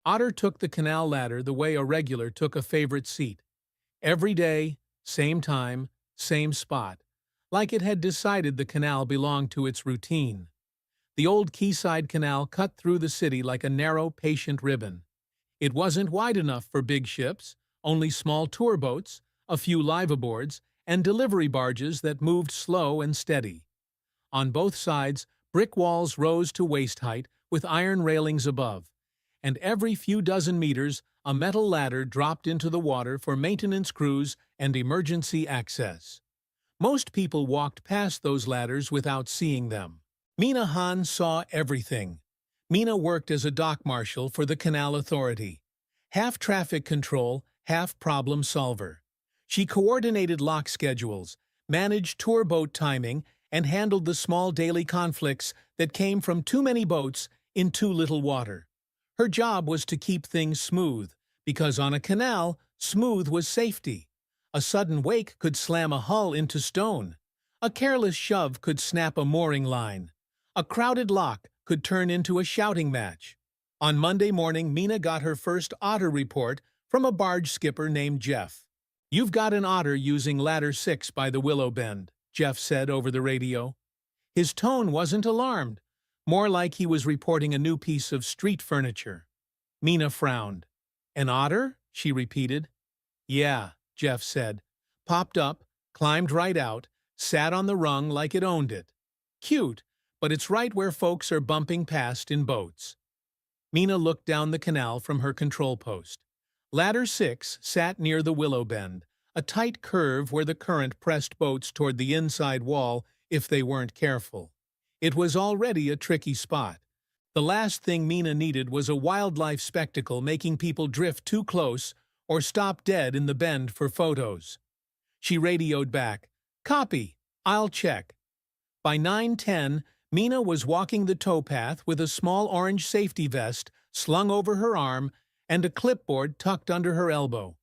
Otter took the canal ladder the way a regular took a favorite seat. Every day, same time, same spot, like it had decided the canal belonged to its routine. The old quayside canal cut through the city like a narrow, patient ribbon. It wasn't wide enough for big ships, only small tour boats, a few liveaboards, and delivery barges that moved slow and steady. On both sides, brick walls rose to waist height with iron railings above, and every few dozen meters a metal ladder dropped into the water for maintenance crews and emergency access. Most people walked past those ladders without seeing them. Mina Han saw everything. Mina worked as a dock marshal for the Canal Authority. Half traffic control, half problem solver. She coordinated lock schedules, managed tour boat timing, and handled the small daily conflicts that came from too many boats in too little water. Her job was to keep things smooth, because on a canal, smooth was safety. A sudden wake could slam a hull into stone. A careless shove could snap a mooring line. A crowded lock could turn into a shouting match. On Monday morning, Mina got her first Otter report from a barge skipper named Jeff. "You've got an Otter using ladder 6 by the Willow Bend," Jeff said over the radio. His tone wasn't alarmed, more like he was reporting a new piece of street furniture. Mina frowned. "An Otter?" she repeated. "Yeah," Jeff said. "Popped up, climbed right out, sat on the rung like it owned it. Cute, but it's right where folks are bumping past in boats." Mina looked down the canal from her control post. Ladder 6 sat near the Willow Bend, a tight curve where the current pressed boats toward the inside wall if they weren't careful. It was already a tricky spot. The last thing Mina needed was a wildlife spectacle making people drift too close or stop dead in the bend for photos. She radioed back, "Copy, I'll check." By 9:10, Mina was walking the towpath with a small orange safety vest slung over her arm and a clipboard tucked under her elbow.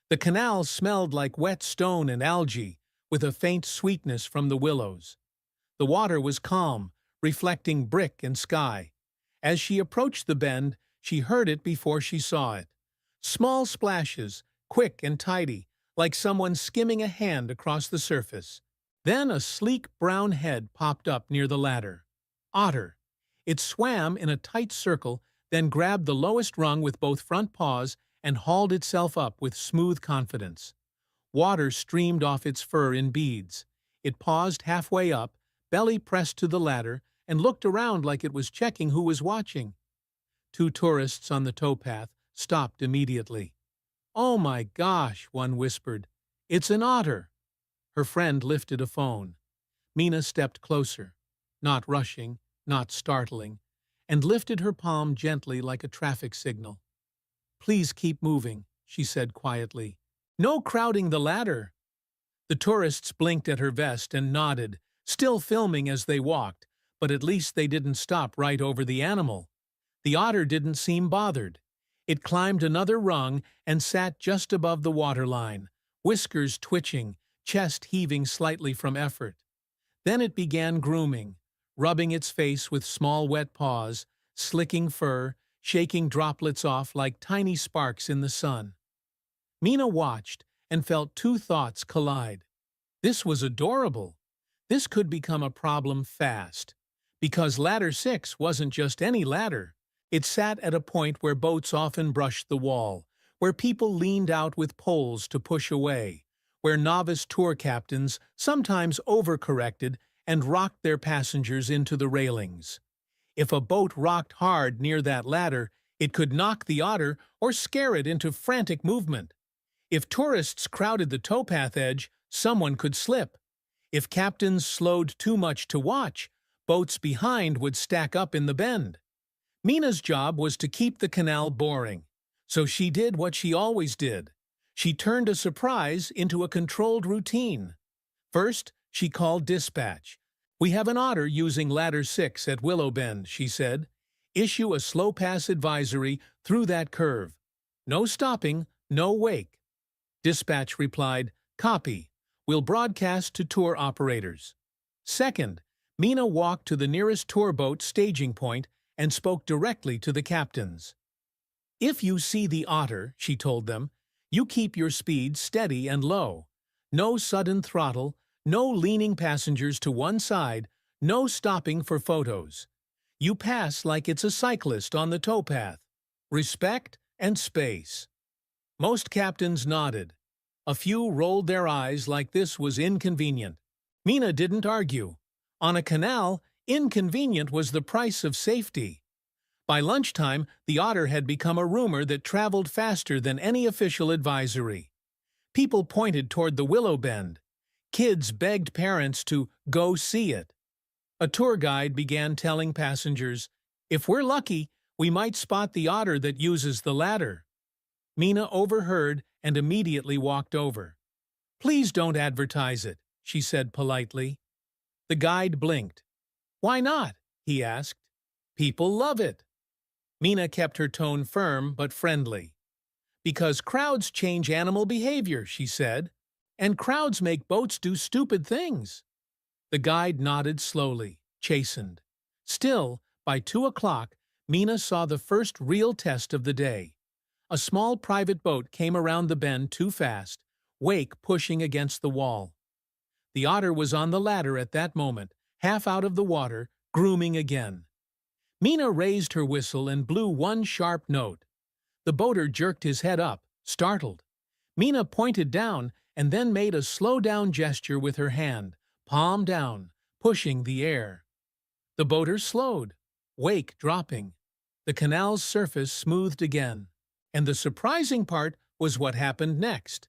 The canal smelled like wet stone and algae, with a faint sweetness from the willows. The water was calm, reflecting brick and sky. As she approached the bend, she heard it before she saw it. Small splashes, quick and tidy, like someone skimming a hand across the surface. Then a sleek brown head popped up near the ladder. Otter. It swam in a tight circle, then grabbed the lowest rung with both front paws and hauled itself up with smooth confidence. Water streamed off its fur in beads. It paused halfway up, belly pressed to the ladder, and looked around like it was checking who was watching. Two tourists on the towpath stopped immediately. "Oh my gosh," one whispered. "It's an otter." Her friend lifted a phone. Mina stepped closer, not rushing, not startling, and lifted her palm gently like a traffic signal. "Please keep moving," she said quietly. "No crowding the ladder." The tourists blinked at her vest and nodded, still filming as they walked, but at least they didn't stop right over the animal. The otter didn't seem bothered. It climbed another rung and sat just above the waterline, whiskers twitching, chest heaving slightly from effort. Then it began grooming, rubbing its face with small wet paws, slicking fur, shaking droplets off like tiny sparks in the sun. Mina watched and felt two thoughts collide. This was adorable. This could become a problem fast. Because ladder 6 wasn't just any ladder. It sat at a point where boats often brushed the wall, where people leaned out with poles to push away, where novice tour captains sometimes overcorrected and rocked their passengers into the railings. If a boat rocked hard near that ladder, it could knock the otter or scare it into frantic movement. If tourists crowded the towpath edge, someone could slip. If captains slowed too much to watch, boats behind would stack up in the bend. Mina's job was to keep the canal boring, so she did what she always did. She turned a surprise into a controlled routine. First, she called dispatch. "We have an otter using ladder 6 at Willow Bend," she said. "Issue a slow pass advisory through that curve. No stopping, no wake." Dispatch replied, "Copy. We'll broadcast to tour operators." Second, Mina walked to the nearest tour boat staging point and spoke directly to the captains. If you see the otter, she told them, you keep your speed steady and low. No sudden throttle, no leaning passengers to one side, no stopping for photos. You pass like it's a cyclist on the towpath. Respect and space. Most captains nodded. A few rolled their eyes like this was inconvenient. Mina didn't argue. On a canal, inconvenient was the price of safety. By lunchtime, the Otter had become a rumor that traveled faster than any official advisory. People pointed toward the Willow Bend. Kids begged parents to go see it. A tour guide began telling passengers, if we're lucky, we might spot the otter that uses the ladder. Mina overheard and immediately walked over. Please don't advertise it, she said politely. The guide blinked. Why not? He asked. People love it. Mina kept her tone firm but friendly. Because crowds change animal behavior, she said, and crowds make boats do stupid things. The guide nodded slowly, chastened. Still, by 2 o'clock, Mina saw the first real test of the day. A small private boat came around the bend too fast, wake pushing against the wall. The otter was on the ladder at that moment, half out of the water, grooming again. Mina raised her whistle and blew one sharp note. The boater jerked his head up, startled. Mina pointed down and then made a slow-down gesture with her hand, palm down, pushing the air. The boater slowed, wake dropping. The canal's surface smoothed again. And the surprising part was what happened next.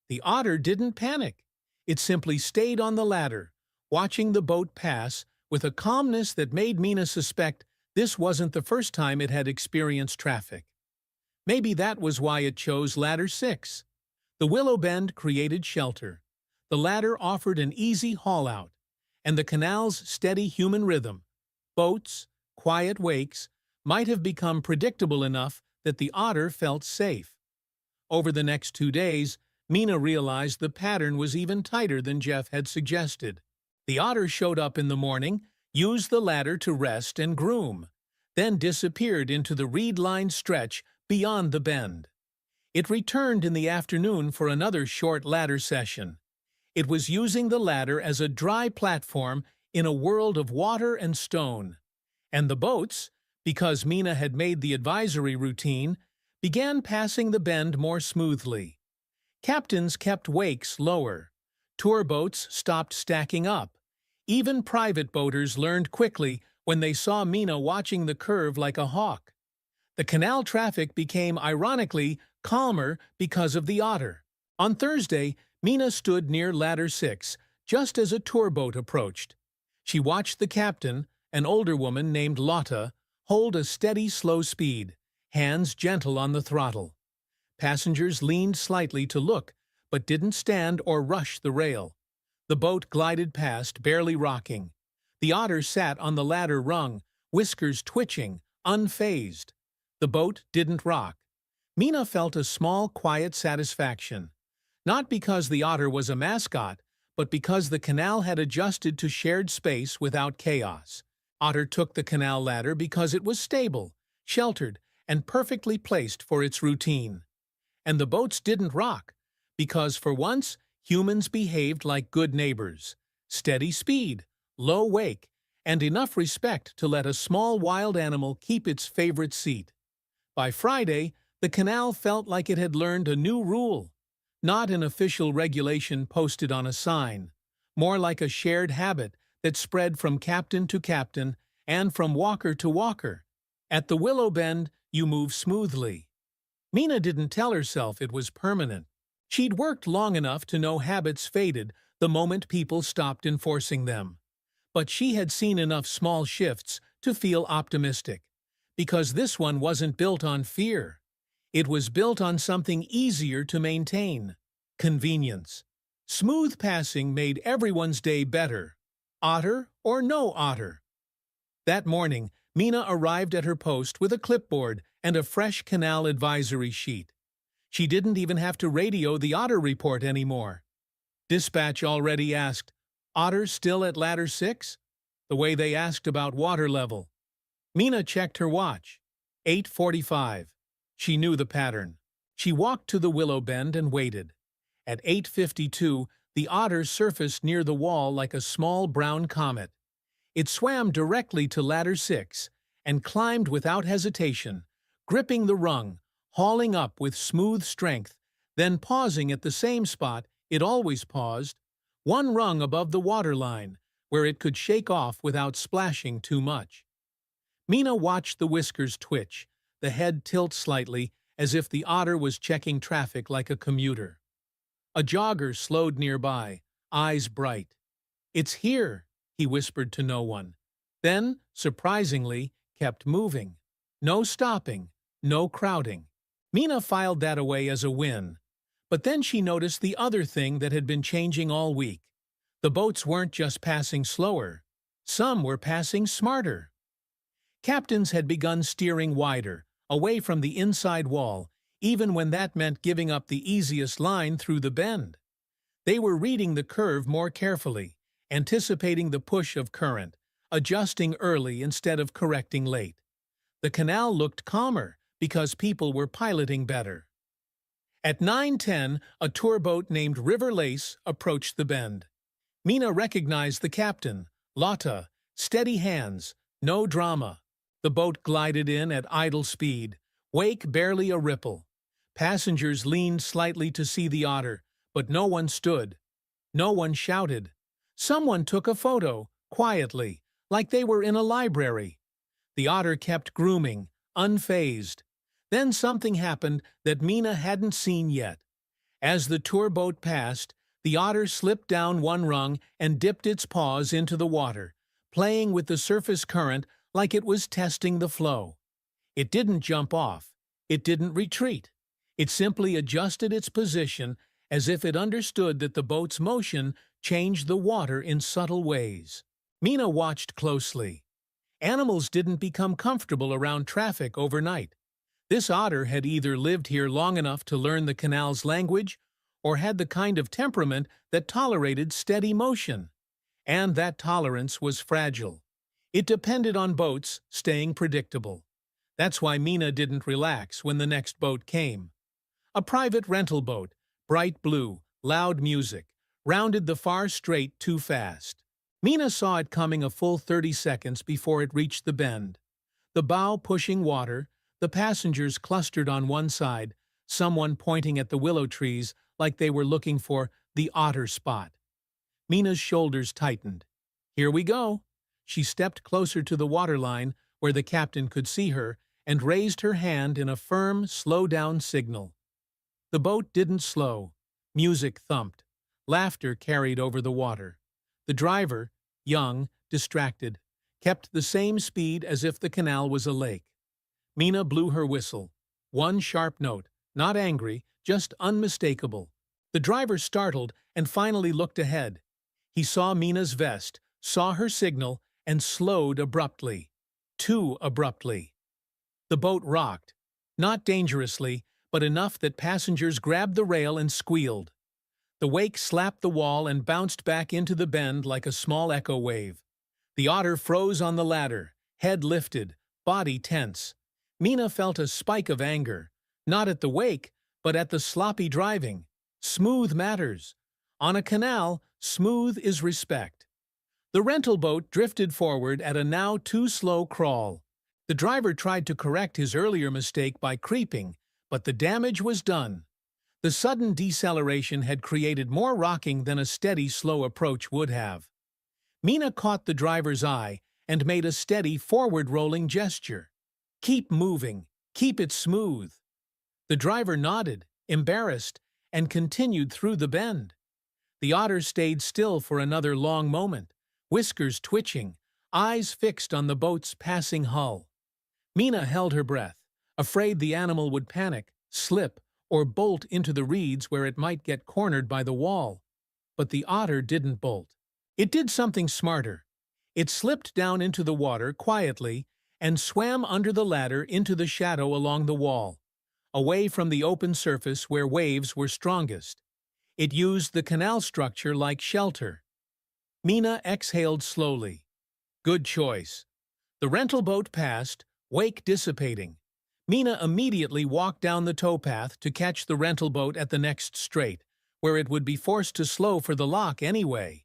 The otter didn't panic. It simply stayed on the ladder, watching the boat pass with a calmness that made Mina suspect this wasn't the first time it had experienced traffic. Maybe that was why it chose Ladder 6. The Willow Bend created shelter. The ladder offered an easy haul-out, and the canal's steady human rhythm, boats, quiet wakes, might have become predictable enough that the otter felt safe. Over the next 2 days, Mina realized the pattern was even tighter than Jeff had suggested. The otter showed up in the morning, used the ladder to rest and groom, then disappeared into the reed-lined stretch beyond the bend. It returned in the afternoon for another short ladder session. It was using the ladder as a dry platform in a world of water and stone. And the boats, because Mina had made the advisory routine, began passing the bend more smoothly. Captains kept wakes lower. Tour boats stopped stacking up. Even private boaters learned quickly when they saw Mina watching the curve like a hawk. The canal traffic became, ironically, calmer because of the otter. On Thursday, Mina stood near Ladder 6, just as a tour boat approached. She watched the captain, an older woman named Lotta, hold a steady, slow speed, hands gentle on the throttle. Passengers leaned slightly to look, but didn't stand or rush the rail. The boat glided past, barely rocking. The otter sat on the ladder rung, whiskers twitching, unfazed. The boat didn't rock. Mina felt a small, quiet satisfaction. Not because the otter was a mascot, but because the canal had adjusted to shared space without chaos. Otter took the canal ladder because it was stable, sheltered, and perfectly placed for its routine. And the boats didn't rock, because for once, humans behaved like good neighbors. Steady speed, low wake, and enough respect to let a small wild animal keep its favorite seat. By Friday, the canal felt like it had learned a new rule. Not an official regulation posted on a sign, more like a shared habit that spread from captain to captain and from walker to walker. At the Willow Bend, you move smoothly. Mina didn't tell herself it was permanent. She'd worked long enough to know habits faded the moment people stopped enforcing them. But she had seen enough small shifts to feel optimistic, because this one wasn't built on fear. It was built on something easier to maintain: convenience. Smooth passing made everyone's day better, otter or no otter. That morning, Mina arrived at her post with a clipboard and a fresh canal advisory sheet. She didn't even have to radio the otter report anymore. Dispatch already asked, "Otter still at Ladder 6?" the way they asked about water level. Mina checked her watch. 8:45. She knew the pattern. She walked to the willow bend and waited. At 8:52, the otter surfaced near the wall like a small brown comet. It swam directly to ladder 6 and climbed without hesitation, gripping the rung, hauling up with smooth strength, then pausing at the same spot it always paused, one rung above the waterline, where it could shake off without splashing too much. Mina watched the whiskers twitch, the head tilt slightly, as if the otter was checking traffic like a commuter. A jogger slowed nearby, eyes bright. "It's here," he whispered to no one. Then, surprisingly, kept moving. No stopping, no crowding. Mina filed that away as a win. But then she noticed the other thing that had been changing all week. The boats weren't just passing slower. Some were passing smarter. Captains had begun steering wider, away from the inside wall, even when that meant giving up the easiest line through the bend. They were reading the curve more carefully, anticipating the push of current, adjusting early instead of correcting late. The canal looked calmer because people were piloting better. At 9:10, a tour boat named River Lace approached the bend. Mina recognized the captain, Lotta, steady hands, no drama. The boat glided in at idle speed, wake barely a ripple. Passengers leaned slightly to see the otter, but no one stood. No one shouted. Someone took a photo, quietly, like they were in a library. The otter kept grooming, unfazed. Then something happened that Mina hadn't seen yet. As the tour boat passed, the otter slipped down one rung and dipped its paws into the water, playing with the surface current like it was testing the flow. It didn't jump off. It didn't retreat. It simply adjusted its position as if it understood that the boat's motion changed the water in subtle ways. Mina watched closely. Animals didn't become comfortable around traffic overnight. This otter had either lived here long enough to learn the canal's language or had the kind of temperament that tolerated steady motion. And that tolerance was fragile. It depended on boats staying predictable. That's why Mina didn't relax when the next boat came. A private rental boat, bright blue, loud music, rounded the far strait too fast. Mina saw it coming a full 30 seconds before it reached the bend. The bow pushing water, the passengers clustered on one side, someone pointing at the willow trees like they were looking for the otter spot. Mina's shoulders tightened. Here we go. She stepped closer to the waterline where the captain could see her and raised her hand in a firm, slow-down signal. The boat didn't slow. Music thumped. Laughter carried over the water. The driver, young, distracted, kept the same speed as if the canal was a lake. Mina blew her whistle. One sharp note, not angry, just unmistakable. The driver startled and finally looked ahead. He saw Mina's vest, saw her signal, and slowed abruptly. Too abruptly. The boat rocked. Not dangerously, but enough that passengers grabbed the rail and squealed. The wake slapped the wall and bounced back into the bend like a small echo wave. The otter froze on the ladder, head lifted, body tense. Mina felt a spike of anger, not at the wake, but at the sloppy driving. Smooth matters. On a canal, smooth is respect. The rental boat drifted forward at a now too slow crawl. The driver tried to correct his earlier mistake by creeping, but the damage was done. The sudden deceleration had created more rocking than a steady, slow approach would have. Mina caught the driver's eye and made a steady, forward-rolling gesture. Keep moving. Keep it smooth. The driver nodded, embarrassed, and continued through the bend. The otter stayed still for another long moment, whiskers twitching, eyes fixed on the boat's passing hull. Mina held her breath, afraid the animal would panic, slip, or bolt into the reeds where it might get cornered by the wall. But the otter didn't bolt. It did something smarter. It slipped down into the water quietly and swam under the ladder into the shadow along the wall, away from the open surface where waves were strongest. It used the canal structure like shelter. Mina exhaled slowly. Good choice. The rental boat passed, wake dissipating. Mina immediately walked down the towpath to catch the rental boat at the next strait, where it would be forced to slow for the lock anyway.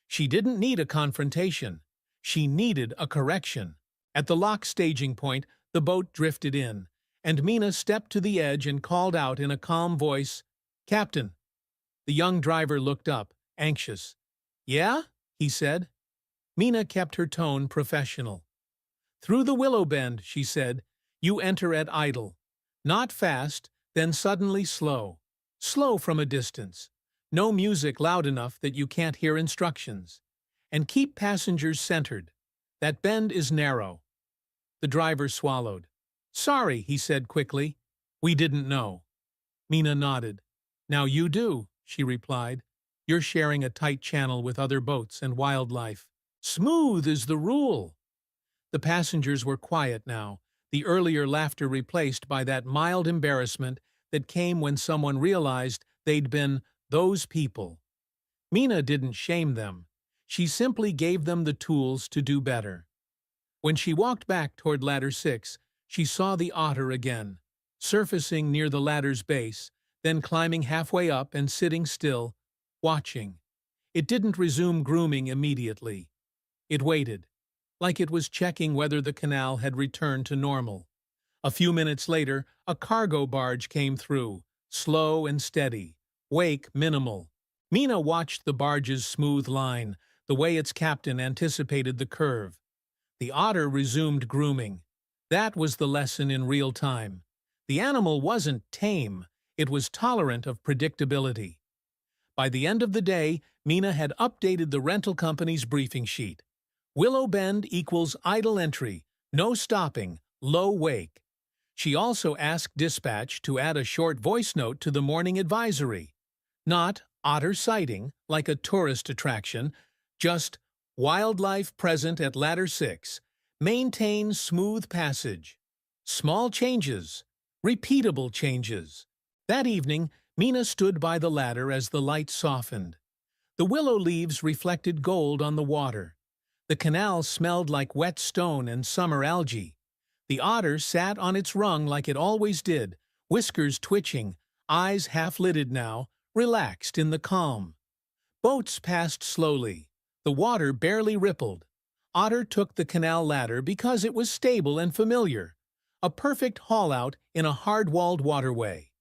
She didn't need a confrontation. She needed a correction. At the lock staging point, the boat drifted in, and Mina stepped to the edge and called out in a calm voice, "Captain." The young driver looked up, anxious. "Yeah?" he said. Mina kept her tone professional. "Through the willow bend," she said, "you enter at idle. Not fast, then suddenly slow. Slow from a distance. No music loud enough that you can't hear instructions. And keep passengers centered. That bend is narrow." The driver swallowed. "Sorry," he said quickly. "We didn't know." Mina nodded. "Now you do," she replied. "You're sharing a tight channel with other boats and wildlife. Smooth is the rule." The passengers were quiet now, the earlier laughter replaced by that mild embarrassment that came when someone realized they'd been those people. Mina didn't shame them. She simply gave them the tools to do better. When she walked back toward Ladder 6, she saw the Otter again, surfacing near the ladder's base, then climbing halfway up and sitting still, watching. It didn't resume grooming immediately. It waited, like it was checking whether the canal had returned to normal. A few minutes later, a cargo barge came through, slow and steady, wake minimal. Mina watched the barge's smooth line, the way its captain anticipated the curve. The Otter resumed grooming. That was the lesson in real time. The animal wasn't tame, it was tolerant of predictability. By the end of the day, Mina had updated the rental company's briefing sheet. Willow Bend equals idle entry, no stopping, low wake. She also asked dispatch to add a short voice note to the morning advisory. Not otter sighting, like a tourist attraction, just wildlife present at Ladder 6. Maintain smooth passage. Small changes. Repeatable changes. That evening, Mina stood by the ladder as the light softened. The willow leaves reflected gold on the water. The canal smelled like wet stone and summer algae. The Otter sat on its rung like it always did, whiskers twitching, eyes half-lidded now, relaxed in the calm. Boats passed slowly. The water barely rippled. Otter took the canal ladder because it was stable and familiar, a perfect haul-out in a hard-walled waterway.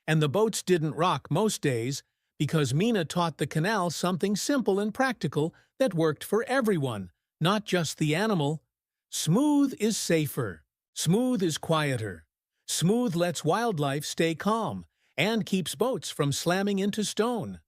And the boats didn't rock most days because Mina taught the canal something simple and practical that worked for everyone, not just the animal. Smooth is safer. Smooth is quieter. Smooth lets wildlife stay calm and keeps boats from slamming into stone.